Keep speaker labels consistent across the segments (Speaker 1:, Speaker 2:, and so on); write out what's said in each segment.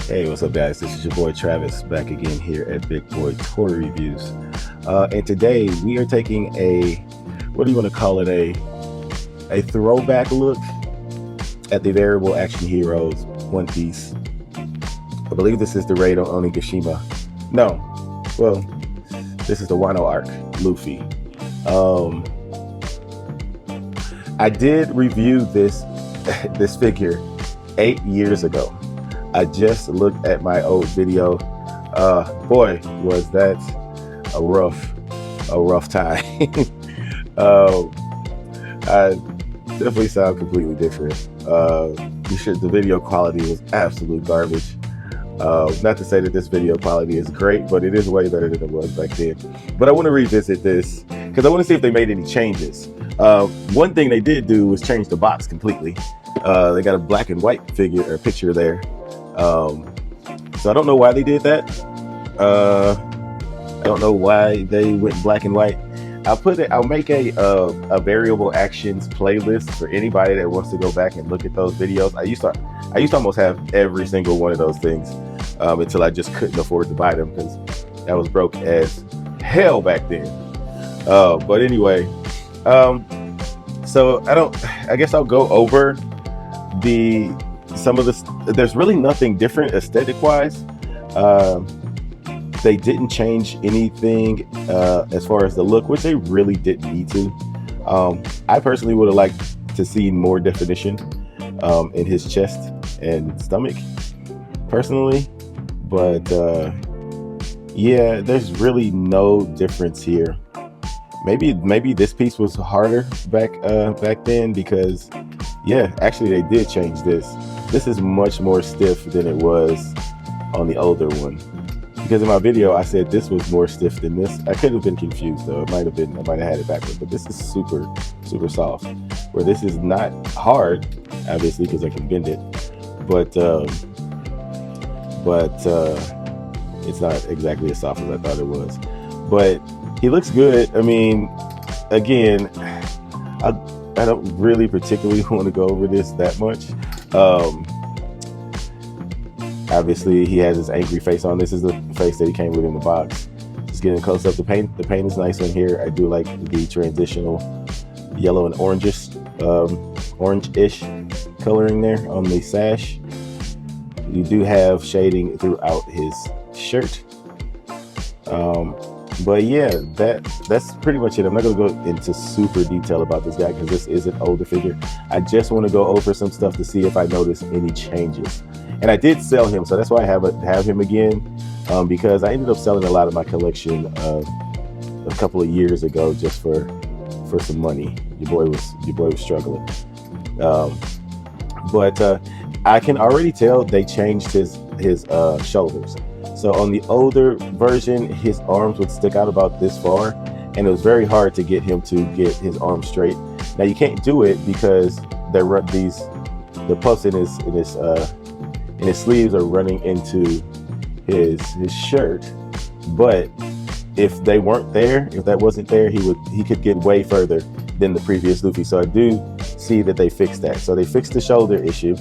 Speaker 1: Hey, what's up, guys? This is your boy Travis back again here at Big Boy Toy Reviews. And today we are taking what do you want to call it? A throwback look at the Variable Action Heroes One Piece. I believe this is the raid on Onigashima. No, well, this is the Wano arc, Luffy. I did review this figure 8 years ago. I just looked at my old video. Boy, was that a rough time. I definitely sound completely different. The video quality was absolute garbage. Not to say that this video quality is great, but it is way better than it was back then. But I want to revisit this because I want to see if they made any changes. One thing they did do was change the box completely. They got a black and white figure or picture there. So I don't know why they did that. I don't know why they went black and white. I'll make a variable actions playlist for anybody that wants to go back and look at those videos. I used to almost have every single one of those things until I just couldn't afford to buy them because that was broke as hell back then. But anyway, so I guess I'll go over some of this. There's really nothing different aesthetic wise. They didn't change anything as far as the look, which they really didn't need to. I personally would have liked to see more definition in his chest and stomach personally, but yeah, there's really no difference here. Maybe this piece was harder back then because yeah, actually they did change this. This is much more stiff than it was on the older one. Because in my video, I said this was more stiff than this. I could have been confused though. I might have had it backwards, but this is super, super soft. Where this is not hard, obviously, because I can bend it, but it's not exactly as soft as I thought it was. But he looks good. I mean, again, I don't really particularly want to go over this that much. Obviously, he has his angry face on. This is the face that he came with in the box. Just getting close up. The paint is nice on here. I do like the transitional yellow and orange-ish coloring there on the sash. You do have shading throughout his shirt. But yeah, that's pretty much it. I'm not going to go into super detail about this guy because this is an older figure. I just want to go over some stuff to see if I notice any changes. And I did sell him, so that's why I have him again, because I ended up selling a lot of my collection a couple of years ago just for some money. Your boy was struggling, but I can already tell they changed his shoulders. So on the older version, his arms would stick out about this far, and it was very hard to get him to get his arms straight. Now you can't do it because the puffs in his sleeves are running into his shirt. But if they weren't there, if that wasn't there, he could get way further than the previous Luffy. So I do see that they fixed that. So they fixed the shoulder issue.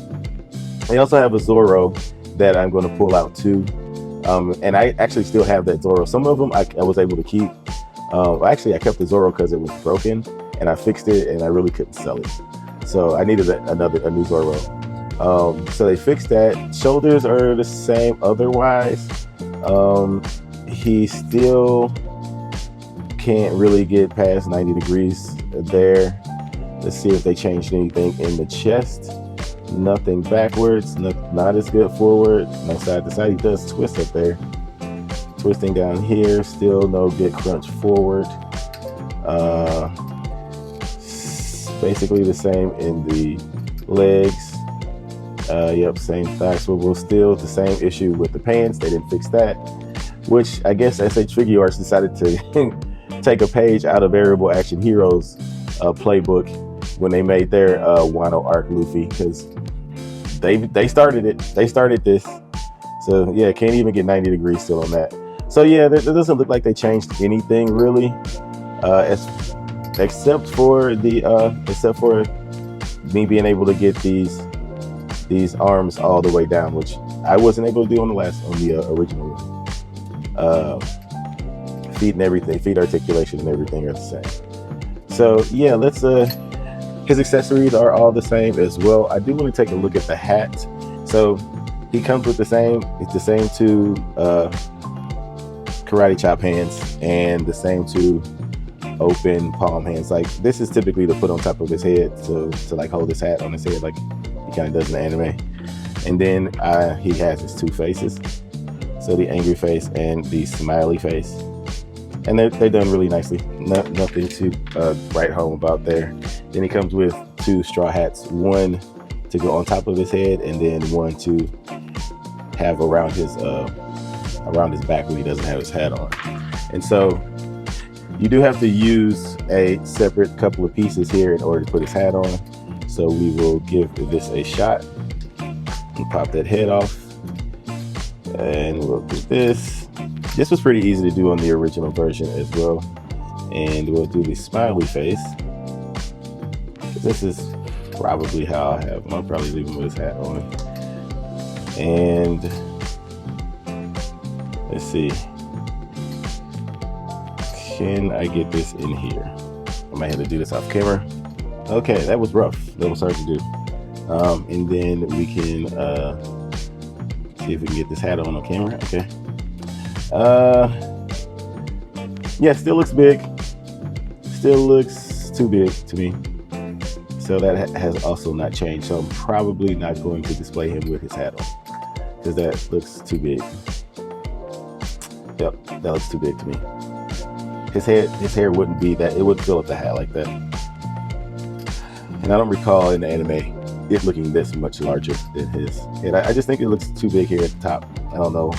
Speaker 1: They also have a Zoro that I'm going to pull out too. And I actually still have that Zoro. Some of them I was able to keep. Actually, I kept the Zoro because it was broken, and I fixed it, and I really couldn't sell it. So I needed a new Zoro. So they fixed that. Shoulders are the same otherwise. He still can't really get past 90 degrees there. Let's see if they changed anything in the chest. Nothing backwards, not as good forward, no side to side. He does twist up there. Twisting down here, still no good crunch forward. Basically the same in the legs. Yep, same thigh swivel. Still the same issue with the pants. They didn't fix that, which I guess SH Figure Arts decided to take a page out of Variable Action Heroes playbook when they made their Wano arc Luffy, because they started it. They started this. So yeah, can't even get 90 degrees still on that. So yeah, it doesn't look like they changed anything really, except for me being able to get these these arms all the way down, which I wasn't able to do on the original one. Feet and everything, feet articulation and everything are the same. So yeah, let's his accessories are all the same as well. I do want to take a look at the hat. So he comes with it's the same two karate chop hands and the same two open palm hands. Like this is typically to put on top of his head to like hold his hat on his head like he kind of does in the anime. And then he has his two faces. So the angry face and the smiley face. And they're done really nicely. Nothing to write home about there. Then he comes with two straw hats, one to go on top of his head, and then one to have around his back when he doesn't have his hat on. And so you do have to use a separate couple of pieces here in order to put his hat on. So we will give this a shot and pop that head off. And we'll do this. This was pretty easy to do on the original version as well. And we'll do the smiley face. This is probably how I have him. I'll probably leave him with his hat on. And let's see. Can I get this in here? I might have to do this off camera. Okay, that was rough. That was hard to do. And then we can see if we can get this hat on camera. Okay. Yeah, still looks big. Still looks too big to me. So that has also not changed. So I'm probably not going to display him with his hat on because that looks too big. Yep, that looks too big to me. His hair wouldn't be that. It wouldn't fill up the hat like that. And I don't recall in the anime it looking this much larger than his head. I just think it looks too big here at the top. I don't know.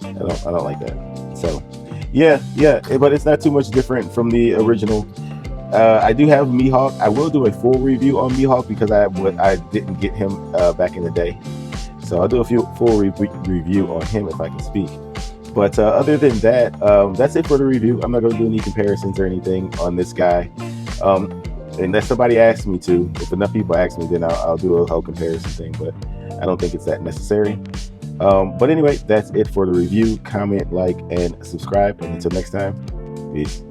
Speaker 1: I don't like that. So yeah, but it's not too much different from the original. I do have Mihawk. I will do a full review on Mihawk because I didn't get him back in the day. So I'll do a full review on him if I can speak. But other than that, that's it for the review. I'm not going to do any comparisons or anything on this guy. Unless somebody asks me to. If enough people ask me, then I'll do a whole comparison thing. But I don't think it's that necessary. But anyway, that's it for the review. Comment, like, and subscribe. And until next time, peace.